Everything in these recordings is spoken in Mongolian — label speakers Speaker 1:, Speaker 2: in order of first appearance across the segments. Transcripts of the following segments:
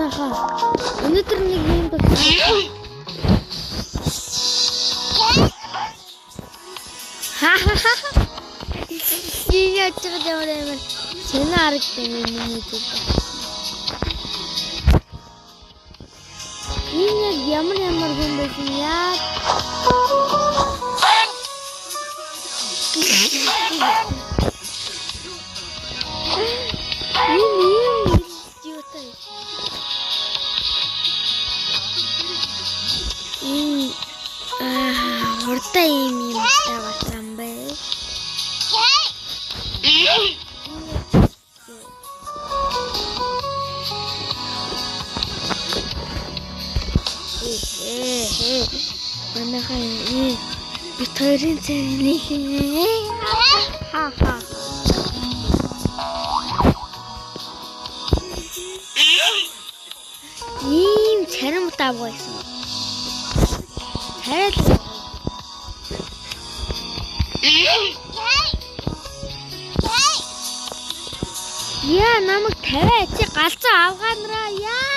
Speaker 1: манайхаа өнөөдөр нэг юм байна. Яа чигээр сэнэ аргатай юм уу? Энэ ямар хүн байсан яа? Уртай юм тавасан бэ. Манайхаа битэрийн цэнийг ха. Ийм царамтай байсан. Хараад яа намайг тавиа чи галзуу авгаанараа яа.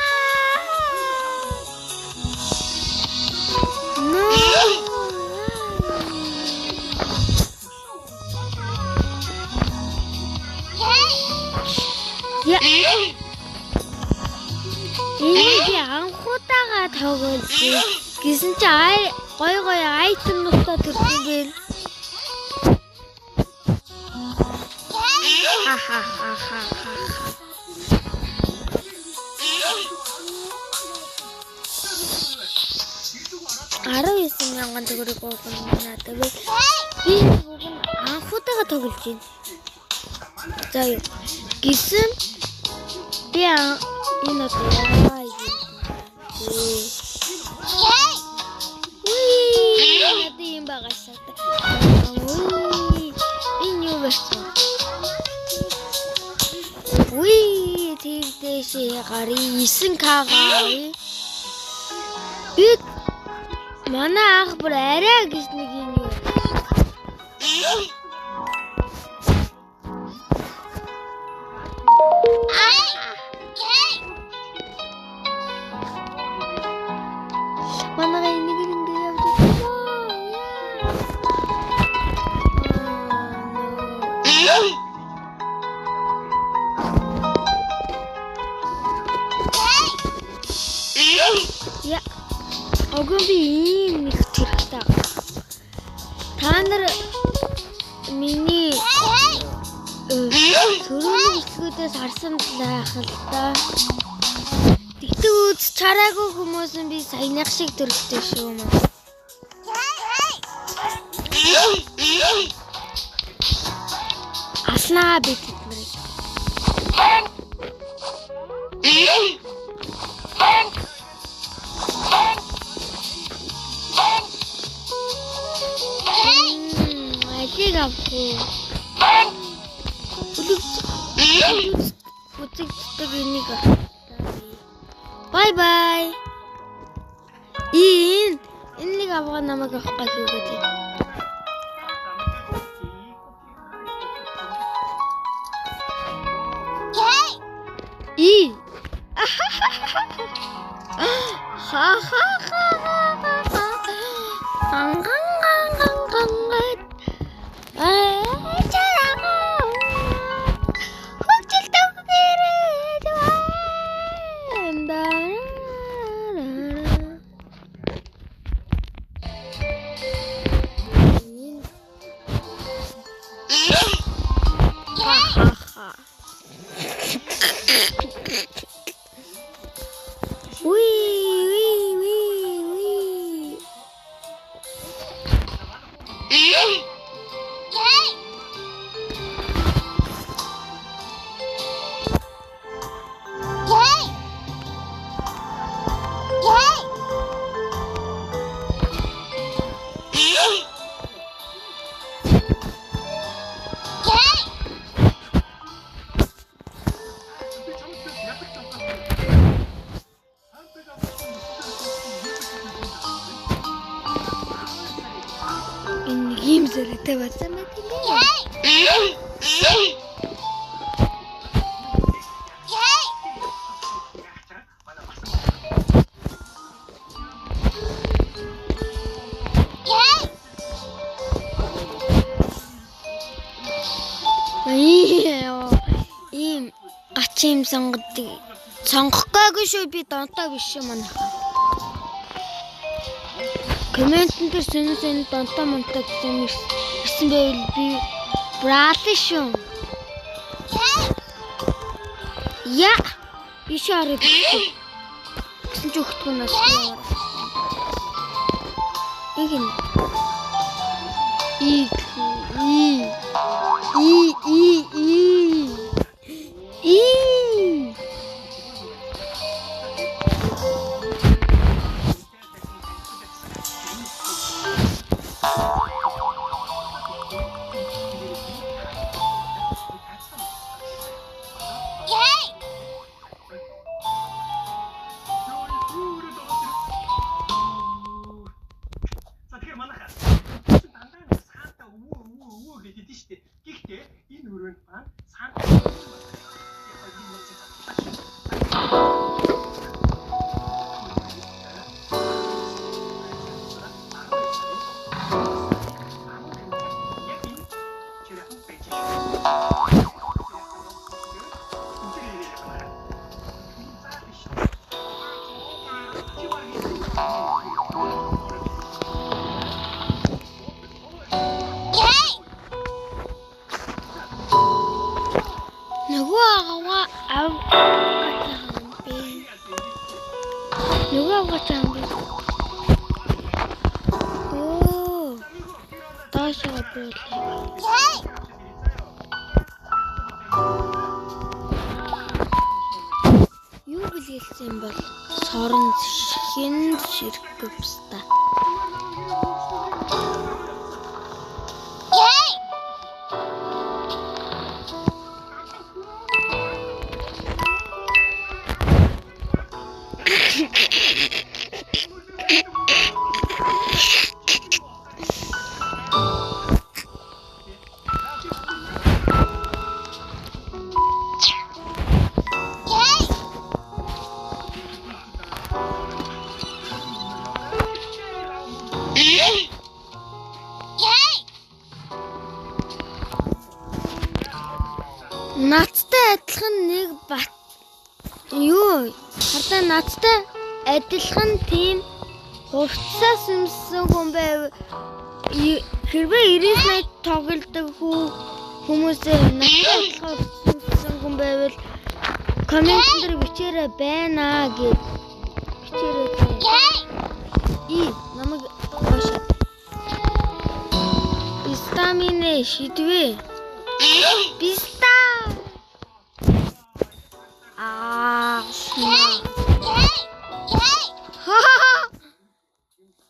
Speaker 1: Энийг анхудаага тоглож гэсэн чи гой айтем нутаа төрсөн бэл. Ха. 19,000 төгрөг өгнө надад. Би анхудаага тоглож байна. За юу гэсэн би энэ удаа ийм багасаа. Энэ юу вэ? Тэгдэшээ гари 9k. Би манай ах бүр арай гэж нэг юм юу. Манай нэг ингэ явж яа. Огон би ийм нэг хэрэгтэй. Та нар миний төрөний хэсгүүдээс харсан байх л да. Тэгтээ үз чараагүй хүмүүс нь би саяных шиг төрөлтэй шүү мө. Аснаа би тэгмэр. Bye bye. Ini apa nama kau kasih betul? Te vas a meter. чим сонгохгүй шүү би донтой биш юм аа. Комментэн дээр сонин донтой монтой гэсэн ирсэн байвал би браалаа шүү. Я биш арай гэсэн ч өгтгөө нас яваа. Игэн юу билгэлсэн бол сорон хин ширхгвста. Надтай адилхан нэг бат юу хардаа надтай адилхан тийм хувцас өмсөн хүн байв. Хэрвээ 98 тоглодог хүмүүсээ надтай адилхан хувцас хүн байвал коммент дээр бичээрэй байна гэж бичээрэй. Намайг гош. Стамине шидвэ. Биста.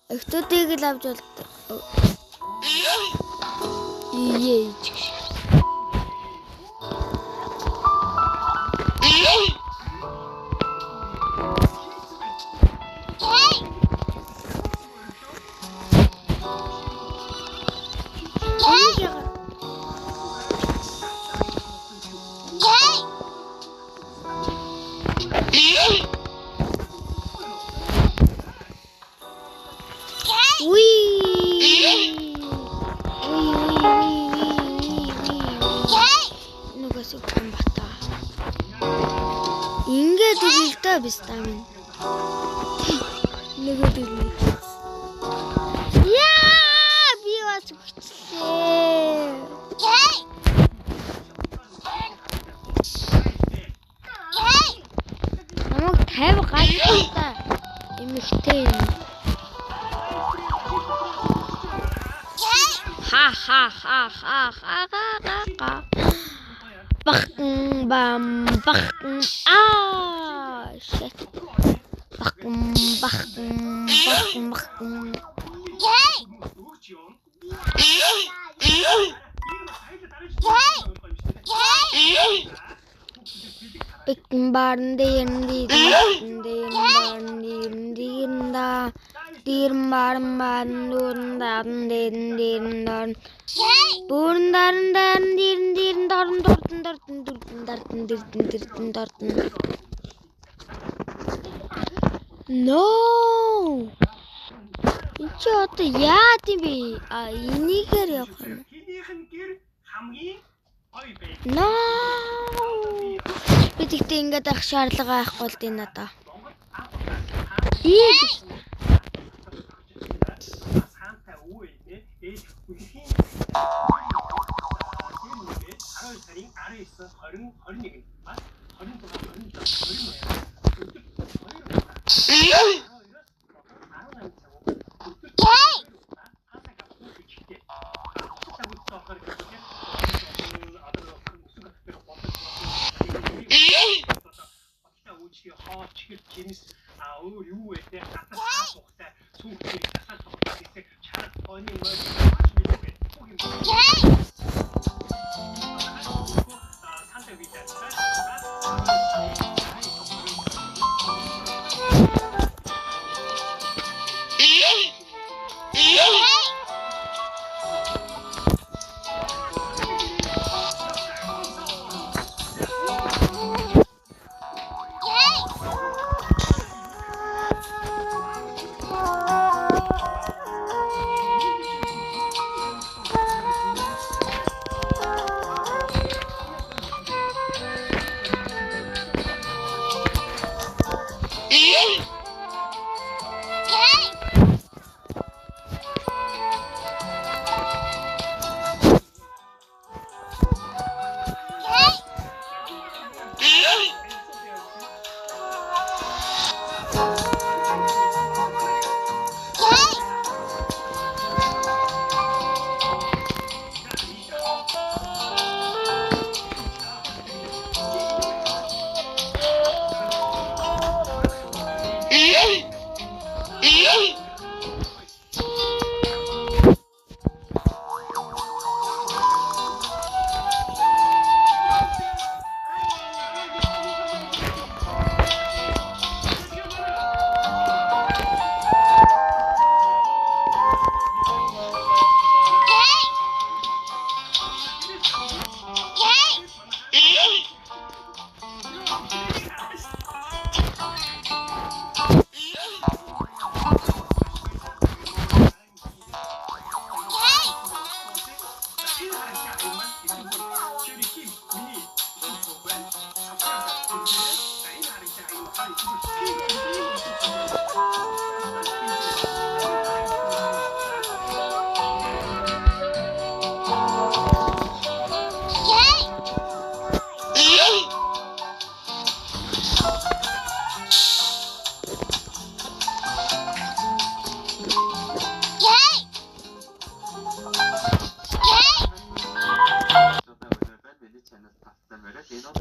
Speaker 1: Эхтүүдийг л авч болдог. Ингээд үлдээ бистамин. Нөгөө дөрөв. Яа, би бас хүчлээ. Намайг 50 гацтай эмэгтэй юм. Ха. Bam shit. No. Чи одоо яад юм бэ? Энийгээр явах юм. No. Би ингээд ах шаардлага байхгүй л дээ надаа.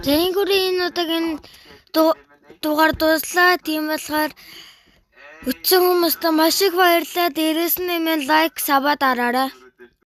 Speaker 1: Тэнгэрийн удаагийн дугаар дуслаа. Тийм болохоор үтсэн хүмүүстээ маш их баярлалаа. Дээрээс нь нэмээд лайк, сабаа дараарай.